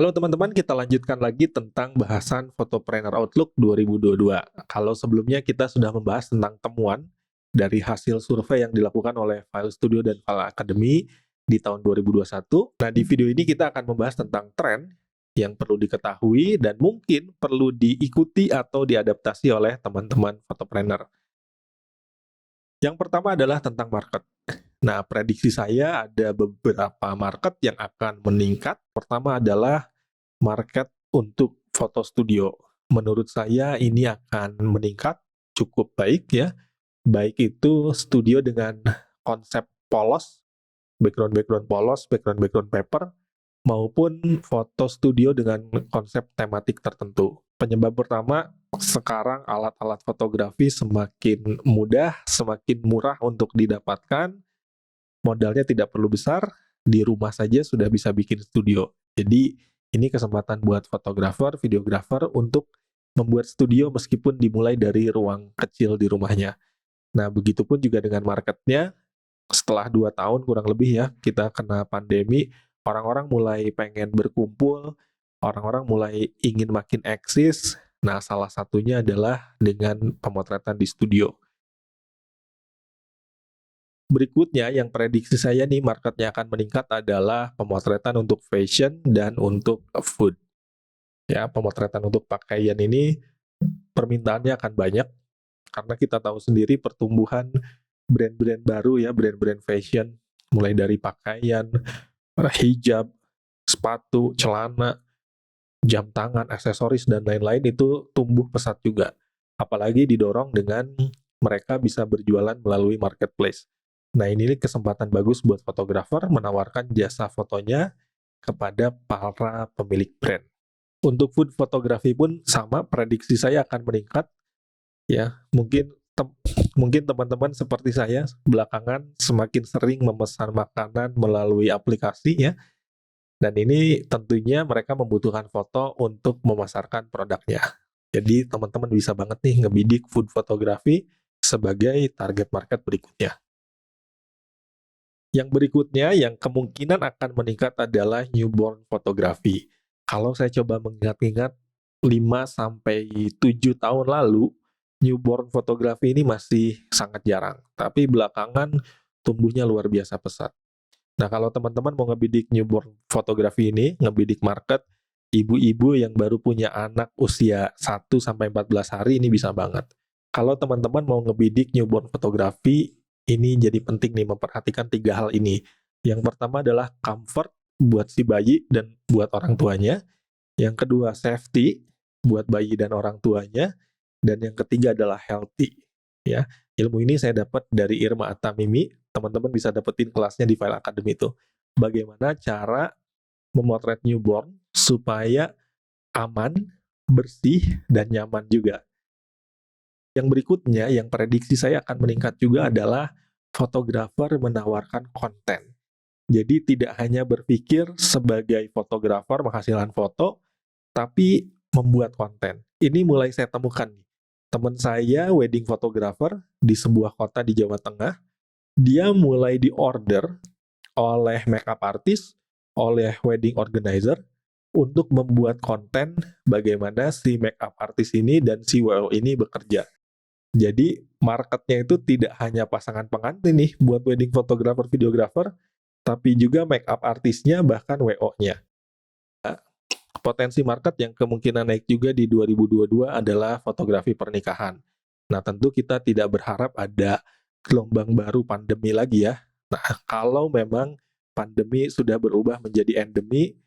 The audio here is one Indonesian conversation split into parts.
Halo teman-teman, kita lanjutkan lagi tentang bahasan Photopreneur Outlook 2022. Kalau sebelumnya kita sudah membahas tentang temuan dari hasil survei yang dilakukan oleh File Studio dan File Academy di tahun 2021. Nah, di video ini kita akan membahas tentang tren yang perlu diketahui dan mungkin perlu diikuti atau diadaptasi oleh teman-teman photopreneur. Yang pertama adalah tentang market. Nah, prediksi saya ada beberapa market yang akan meningkat. Pertama adalah market untuk foto studio. Menurut saya ini akan meningkat cukup baik ya. Baik itu studio dengan konsep polos, background-background polos, background-background paper, maupun foto studio dengan konsep tematik tertentu. Penyebab pertama, sekarang alat-alat fotografi semakin mudah, semakin murah untuk didapatkan, modalnya tidak perlu besar, di rumah saja sudah bisa bikin studio. Jadi ini kesempatan buat fotografer, videografer untuk membuat studio meskipun dimulai dari ruang kecil di rumahnya. Nah, begitupun juga dengan marketnya. Setelah 2 tahun kurang lebih ya, kita kena pandemi, orang-orang mulai pengen berkumpul, orang-orang mulai ingin makin eksis. Nah, salah satunya adalah dengan pemotretan di studio. Berikutnya yang prediksi saya nih marketnya akan meningkat adalah pemotretan untuk fashion dan untuk food. Ya, pemotretan untuk pakaian ini permintaannya akan banyak karena kita tahu sendiri pertumbuhan brand-brand baru ya, brand-brand fashion mulai dari pakaian, hijab, sepatu, celana, jam tangan, aksesoris dan lain-lain itu tumbuh pesat juga. Apalagi didorong dengan mereka bisa berjualan melalui marketplace. Nah, ini kesempatan bagus buat fotografer menawarkan jasa fotonya kepada para pemilik brand. Untuk food fotografi pun sama, prediksi saya akan meningkat. Ya, mungkin teman-teman seperti saya belakangan semakin sering memesan makanan melalui aplikasi ya. Dan ini tentunya mereka membutuhkan foto untuk memasarkan produknya. Jadi teman-teman bisa banget nih ngebidik food fotografi sebagai target market berikutnya. Yang berikutnya yang kemungkinan akan meningkat adalah newborn fotografi. Kalau saya coba mengingat-ingat 5 sampai 7 tahun lalu, newborn fotografi ini masih sangat jarang, tapi belakangan tumbuhnya luar biasa pesat. Nah, kalau teman-teman mau ngebidik newborn fotografi ini, ngebidik market, ibu-ibu yang baru punya anak usia 1 sampai 14 hari ini bisa banget. Kalau teman-teman mau ngebidik newborn fotografi, ini jadi penting nih memperhatikan 3 hal ini. Yang pertama adalah comfort buat si bayi dan buat orang tuanya. Yang kedua safety buat bayi dan orang tuanya. Dan yang ketiga adalah healthy. Ya, ilmu ini saya dapat dari Irma Atamimi. Teman-teman bisa dapetin kelasnya di File Academy itu. Bagaimana cara memotret newborn supaya aman, bersih, dan nyaman juga. Yang berikutnya, yang prediksi saya akan meningkat juga adalah fotografer menawarkan konten. Jadi tidak hanya berpikir sebagai fotografer menghasilkan foto, tapi membuat konten. Ini mulai saya temukan. Teman saya wedding photographer di sebuah kota di Jawa Tengah, dia mulai diorder oleh makeup artist, oleh wedding organizer, untuk membuat konten bagaimana si makeup artist ini dan si WO ini bekerja. Jadi marketnya itu tidak hanya pasangan pengantin nih buat wedding photographer, videographer, tapi juga makeup artisnya bahkan WO-nya. Potensi market yang kemungkinan naik juga di 2022 adalah fotografi pernikahan. Nah, tentu kita tidak berharap ada gelombang baru pandemi lagi ya. Nah, kalau memang pandemi sudah berubah menjadi endemi,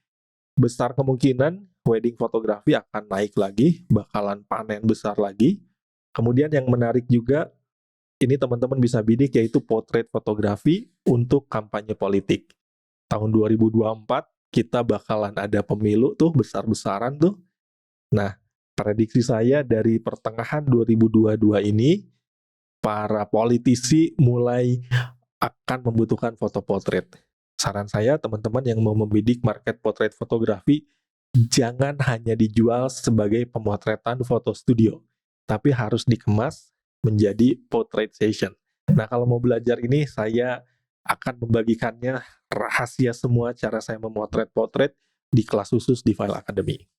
besar kemungkinan wedding fotografi akan naik lagi, bakalan panen besar lagi. Kemudian yang menarik juga, ini teman-teman bisa bidik, yaitu portrait fotografi untuk kampanye politik. Tahun 2024, kita bakalan ada pemilu tuh, besar-besaran tuh. Nah, prediksi saya dari pertengahan 2022 ini, para politisi mulai akan membutuhkan foto portrait. Saran saya, teman-teman yang mau membidik market portrait fotografi, jangan hanya dijual sebagai pemotretan foto studio, tapi harus dikemas menjadi portrait session. Nah, kalau mau belajar ini, saya akan membagikannya rahasia semua cara saya memotret portrait di kelas khusus di File Academy.